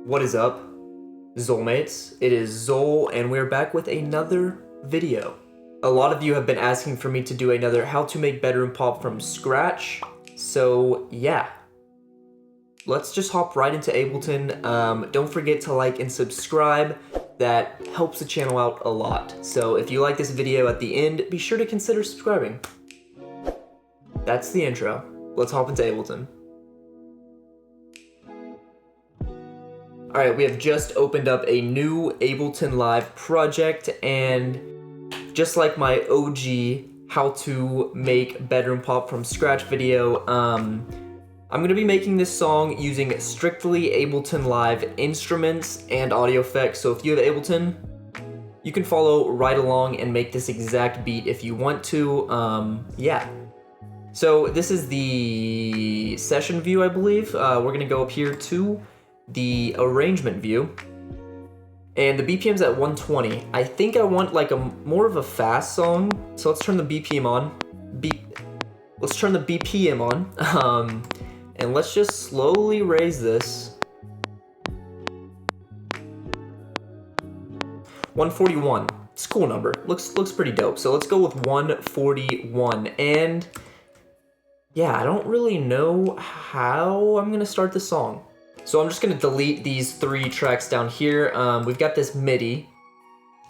What is up, Xolemates? It is Xole, and we're back with another video. A lot of you have been asking for me to do another how to make bedroom pop from scratch, so yeah. Let's just hop right into Ableton. Don't forget to like and subscribe. That helps the channel out a lot. So if you like this video at the end, be sure to consider subscribing. That's the intro. Let's hop into Ableton. Alright, we have just opened up a new Ableton Live project, and just like my OG how to make bedroom pop from scratch video, I'm going to be making this song using strictly Ableton Live instruments and audio effects. So if you have Ableton, you can follow right along and make this exact beat if you want to. Yeah. So this is the session view, I believe. We're going to go up here to the arrangement view, and the BPM's at 120. I think I want like a more of a fast song, so let's turn the BPM on. Let's turn the BPM on, and let's just slowly raise this. 141. It's a cool number. Looks pretty dope. So let's go with 141. And yeah, I don't really know how I'm gonna start the song. So I'm just gonna delete these 3 tracks down here. We've got this MIDI.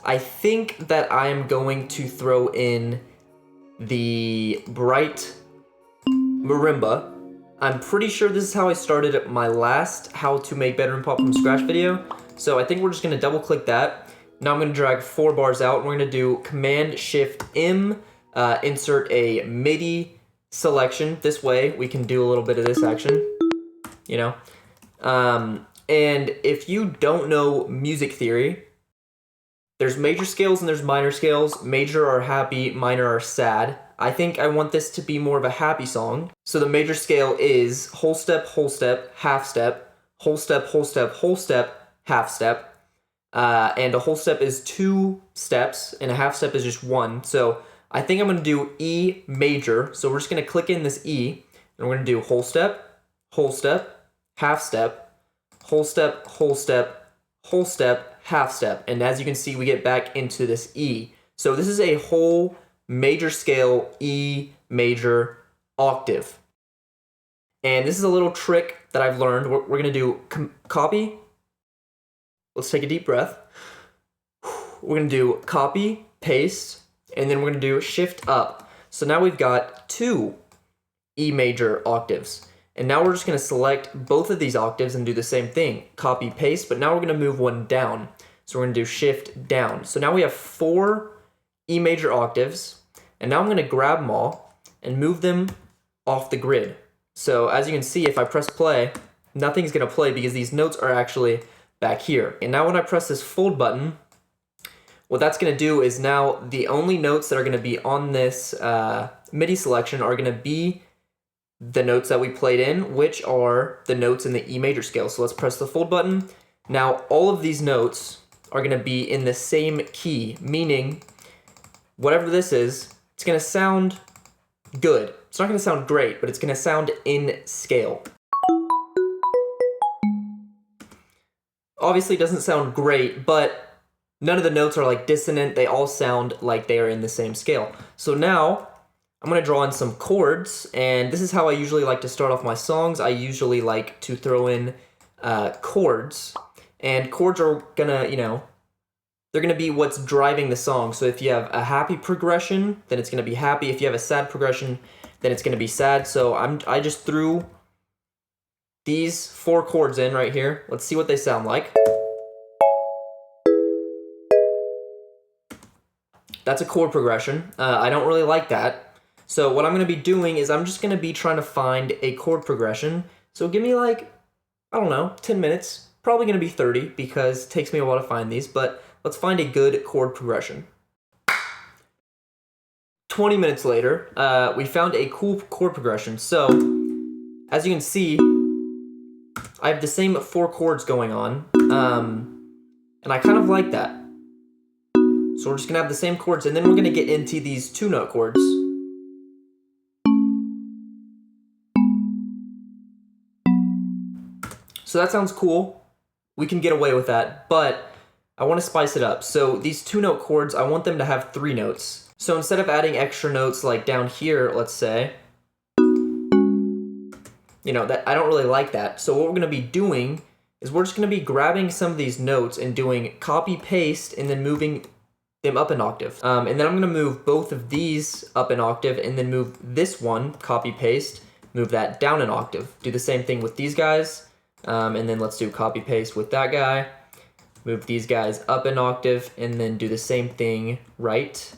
I think that I am going to throw in the bright marimba. I'm pretty sure this is how I started my last how to make bedroom pop from scratch video. So I think we're just gonna double click that. Now I'm gonna drag 4 bars out, and we're gonna do Command Shift M, insert a MIDI selection. This way we can do a little bit of this action, you know? And if you don't know music theory, there's major scales and there's minor scales. Major are happy, minor are sad. I think I want this to be more of a happy song. So the major scale is whole step, half step, whole step, whole step, whole step, half step. And a whole step is 2 steps and a half step is just 1. So I think I'm going to do E major. So we're just going to click in this E, and we're going to do whole step, half step, whole step, whole step, whole step, half step. And as you can see, we get back into this E. So this is a whole major scale E major octave. And this is a little trick that I've learned. We're going to do copy. Let's take a deep breath. We're going to do copy, paste, and then we're going to do shift up. So now we've got 2 E major octaves. And now we're just going to select both of these octaves and do the same thing. Copy, paste, but now we're going to move one down. So we're going to do shift down. So now we have 4 E major octaves. And now I'm going to grab them all and move them off the grid. So as you can see, if I press play, nothing's going to play because these notes are actually back here. And now when I press this fold button, what that's going to do is now the only notes that are going to be on this MIDI selection are going to be the notes that we played in, which are the notes in the E major scale. So let's press the fold button. Now all of these notes are going to be in the same key, meaning whatever this is, it's going to sound good. It's not going to sound great, but it's going to sound in scale. Obviously it doesn't sound great, but none of the notes are like dissonant. They all sound like they are in the same scale. So now I'm going to draw in some chords, and this is how I usually like to start off my songs. I usually like to throw in chords, and chords are going to, you know, they're going to be what's driving the song. So if you have a happy progression, then it's going to be happy. If you have a sad progression, then it's going to be sad. So I just threw these 4 chords in right here. Let's see what they sound like. That's a chord progression. I don't really like that. So what I'm going to be doing is I'm just going to be trying to find a chord progression. So give me like, I don't know, 10 minutes. Probably going to be 30 because it takes me a while to find these, but let's find a good chord progression. 20 minutes later, we found a cool chord progression. So as you can see, I have the same 4 chords going on, and I kind of like that. So we're just going to have the same chords, and then we're going to get into these 2-note chords. So that sounds cool. we can get away with that, but I want to spice it up. So these 2-note chords, I want them to have 3 notes. So instead of adding extra notes like down here, let's say, you know, that I don't really like that. So what we're going to be doing is we're just going to be grabbing some of these notes and doing copy paste and then moving them up an octave. And then I'm going to move both of these up an octave and then move this one, copy paste, move that down an octave. Do the same thing with these guys. And then let's do copy paste with that guy. Move these guys up an octave and then do the same thing right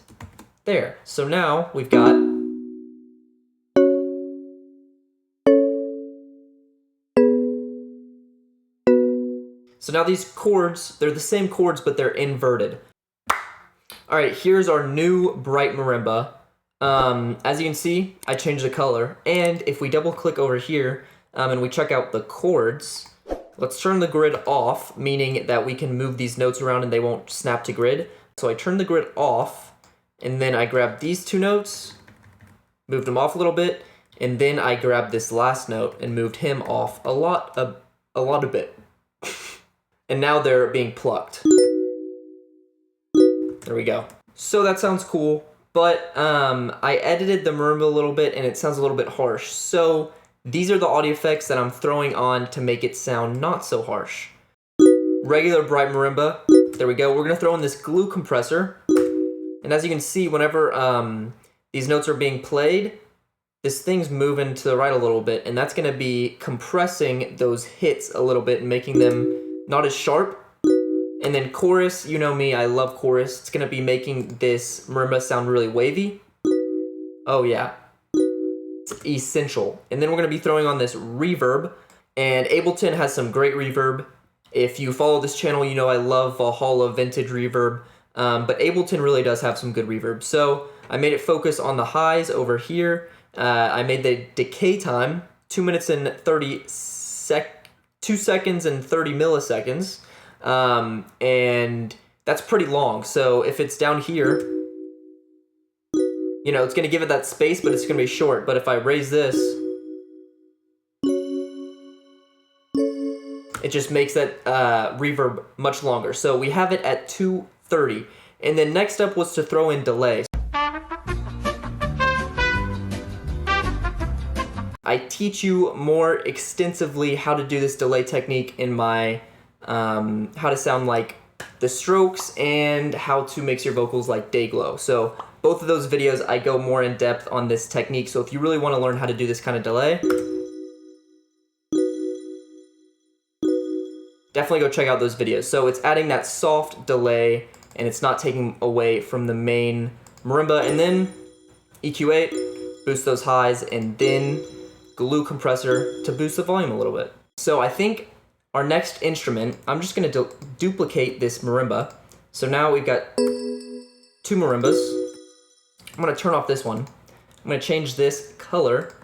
there. So now we've got so now these chords, they're the same chords, but they're inverted. All right, here's our new bright marimba. As you can see, I changed the color. And if we double click over here and we check out the chords, let's turn the grid off, meaning that we can move these notes around and they won't snap to grid. So I turn the grid off, and then I grab these 2 notes, moved them off a little bit, and then I grabbed this last note and moved him off a lot a bit. And now they're being plucked. There we go. So that sounds cool, but I edited the marimba a little bit and it sounds a little bit harsh. So these are the audio effects that I'm throwing on to make it sound not so harsh. Regular bright marimba. There we go. We're gonna throw in this glue compressor. And as you can see, whenever these notes are being played, this thing's moving to the right a little bit, and that's gonna be compressing those hits a little bit and making them not as sharp. And then chorus, you know me, I love chorus. It's gonna be making this marimba sound really wavy. Oh yeah, it's essential. And then we're gonna be throwing on this reverb, and Ableton has some great reverb. If you follow this channel, you know I love Valhalla vintage reverb, but Ableton really does have some good reverb. So I made it focus on the highs over here. I made the decay time 2 minutes and 2 seconds and 30 milliseconds. And that's pretty long. So if it's down here, you know, it's gonna give it that space, but it's gonna be short. But if I raise this, it just makes that reverb much longer. So we have it at 2:30. And then next up was to throw in delay. I teach you more extensively how to do this delay technique in my how to sound like the Strokes and how to mix your vocals like Dayglow. So both of those videos I go more in depth on this technique. So if you really want to learn how to do this kind of delay, definitely go check out those videos. So it's adding that soft delay and it's not taking away from the main marimba. And then EQ8, boost those highs, and then glue compressor to boost the volume a little bit. So I think our next instrument, I'm just gonna duplicate this marimba. So now we've got 2 marimbas. I'm gonna turn off this one. I'm gonna change this color.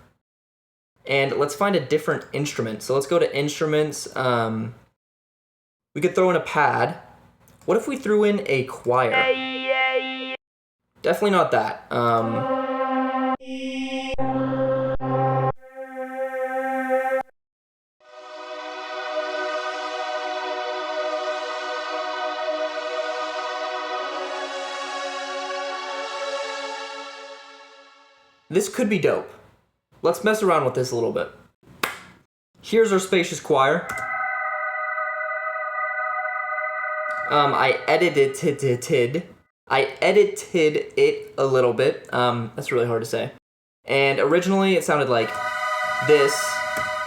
And let's find a different instrument. So let's go to instruments. We could throw in a pad. What if we threw in a choir? Definitely not that. This could be dope. Let's mess around with this a little bit. Here's our spacious choir. I edited it a little bit. That's really hard to say. And originally it sounded like this,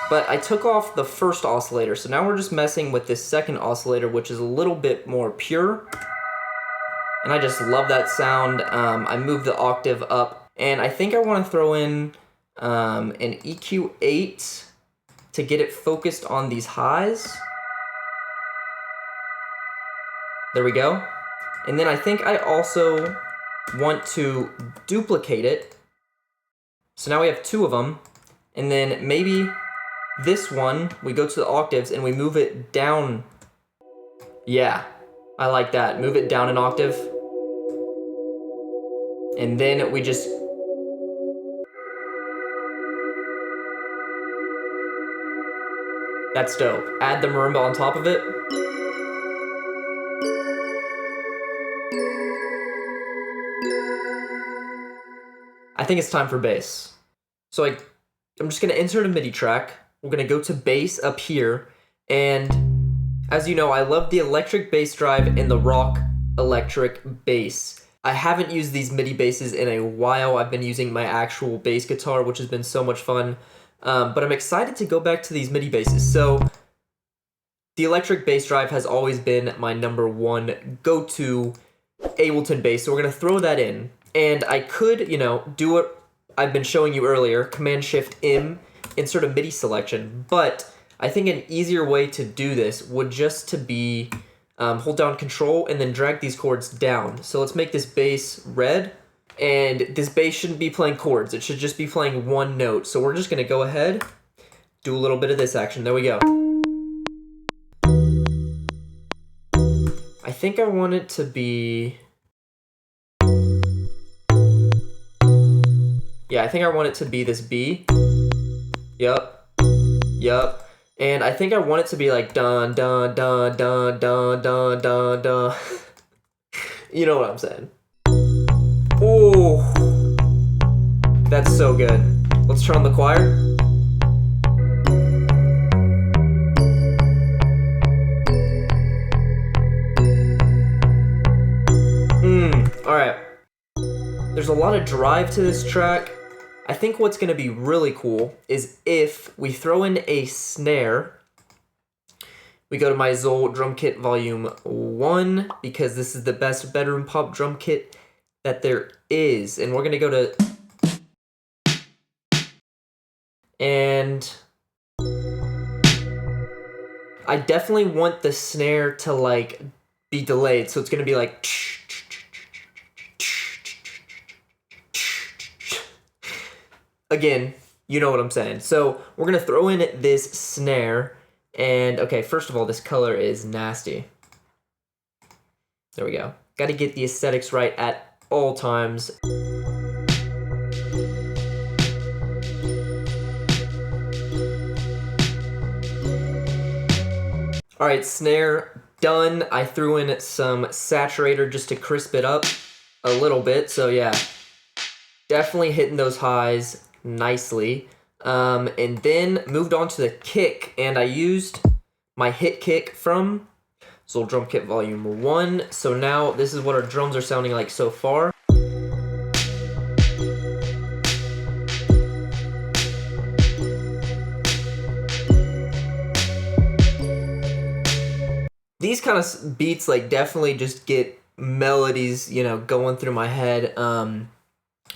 but I took off the first oscillator. So now we're just messing with this second oscillator, which is a little bit more pure. And I just love that sound. I moved the octave up, and I think I want to throw in an EQ8 to get it focused on these highs. There we go. And then I think I also want to duplicate it. So now we have 2 of them. And then maybe this one, we go to the octaves and we move it down. Yeah, I like that. Move it down an octave. And then we just... That's dope. Add the marimba on top of it. think it's time for bass. So I'm just gonna insert a MIDI track. We're gonna go to bass up here, and as you know, I love the electric bass drive and the rock electric bass. I haven't used these MIDI basses in a while. I've been using my actual bass guitar, which has been so much fun. But I'm excited to go back to these MIDI basses. So the electric bass drive has always been my #1 go-to Ableton bass, so we're gonna throw that in. And I could, you know, do what I've been showing you earlier, Command-Shift-M, insert a MIDI selection, but I think an easier way to do this would just to be hold down Control and then drag these chords down. So let's make this bass red, and this bass shouldn't be playing chords, it should just be playing one note. So we're just gonna go ahead, do a little bit of this action, there we go. I think I want it to be... Yeah, I think I want it to be this B. Yup. Yup. And I think I want it to be like dun dun dun dun dun dun dun dun. You know what I'm saying. Oh, that's so good. Let's turn on the choir. Alright. There's a lot of drive to this track. I think what's going to be really cool is if we throw in a snare. We go to my Xole drum kit volume 1 because this is the best bedroom pop drum kit that there is. And we're going to go to... And... I definitely want the snare to like be delayed, so it's going to be like... Again, you know what I'm saying. So we're gonna throw in this snare, and okay, first of all, this color is nasty. There we go. Got to get the aesthetics right at all times. All right, snare done. I threw in some saturator just to crisp it up a little bit. So yeah, definitely hitting those highs nicely. And then moved on to the kick, and I used my hit kick from Xole Drum Kit Volume 1. So now this is what our drums are sounding like so far. These kind of beats like definitely just get melodies, you know, going through my head.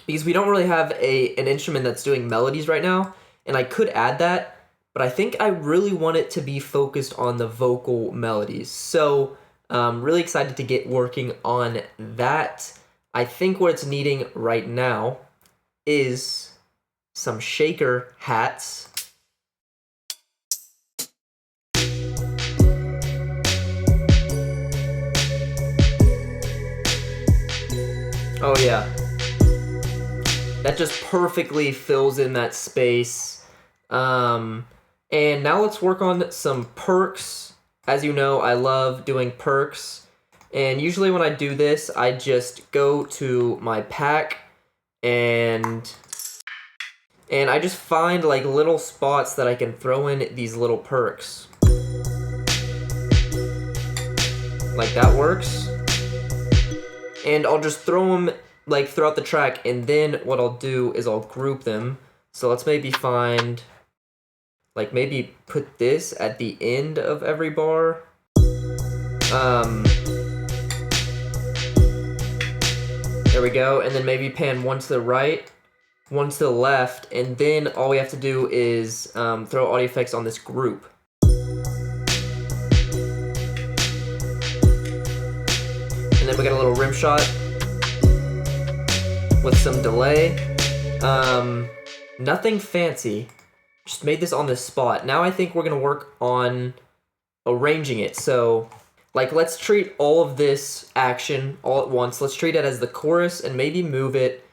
Because we don't really have an instrument that's doing melodies right now, and I could add that, but I think I really want it to be focused on the vocal melodies. So I'm really excited to get working on that. I think what it's needing right now is some shaker hats. Oh yeah. That just perfectly fills in that space. And now let's work on some percs. As you know, I love doing percs. And usually when I do this, I just go to my pack and I just find like little spots that I can throw in these little percs. Like that works. And I'll just throw them like throughout the track, and then what I'll do is I'll group them. So let's maybe find, like maybe put this at the end of every bar. There we go, and then maybe pan one to the right, one to the left, and then all we have to do is throw audio effects on this group. And then we got a little rim shot with some delay. Nothing fancy, just made this on the spot. Now I think we're gonna work on arranging it. So like let's treat all of this action all at once. Let's treat it as the chorus and maybe move it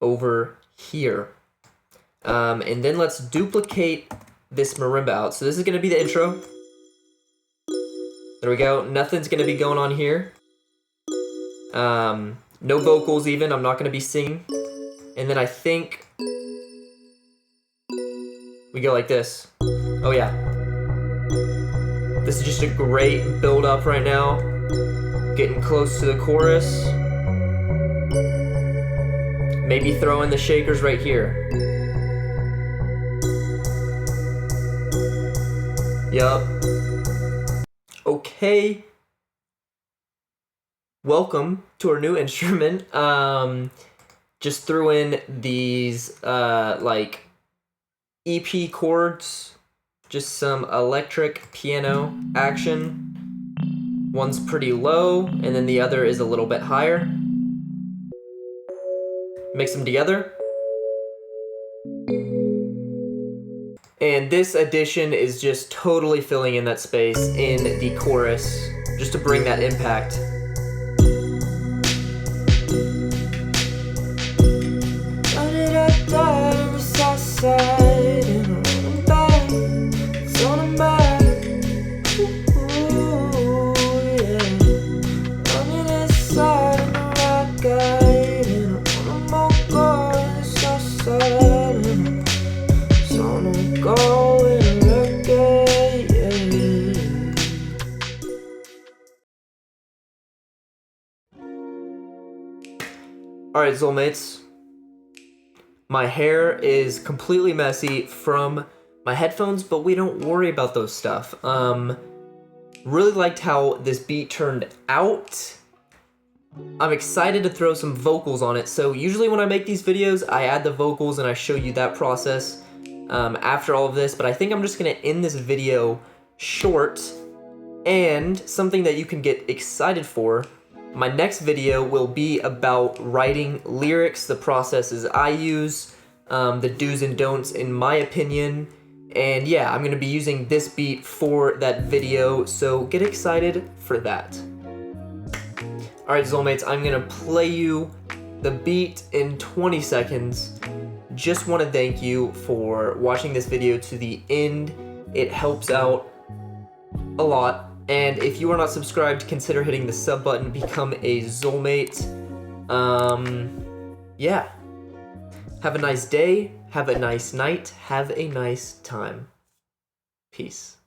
over here. And then let's duplicate this marimba out. So this is gonna be the intro. There we go, nothing's gonna be going on here. No vocals even, I'm not gonna be singing. And then I think we go like this. Oh yeah. This is just a great build up right now. Getting close to the chorus. Maybe throw in the shakers right here. Yup. Okay. Welcome to our new instrument. Just threw in these like EP chords, just some electric piano action. One's pretty low, and then the other is a little bit higher. Mix them together. And this addition is just totally filling in that space in the chorus, just to bring that impact. Alright, Xolemates. My hair is completely messy from my headphones, but we don't worry about those stuff. Really liked how this beat turned out. I'm excited to throw some vocals on it. So usually when I make these videos, I add the vocals and I show you that process after all of this, but I think I'm just gonna end this video short. And something that you can get excited for, my next video will be about writing lyrics, the processes I use, the do's and don'ts in my opinion. And yeah, I'm gonna be using this beat for that video, so get excited for that. Alright, Xolemates, I'm gonna play you the beat in 20 seconds. Just wanna thank you for watching this video to the end. It helps out a lot. And if you are not subscribed, consider hitting the sub button, become a Xolmate. Yeah. Have a nice day, have a nice night, have a nice time. Peace.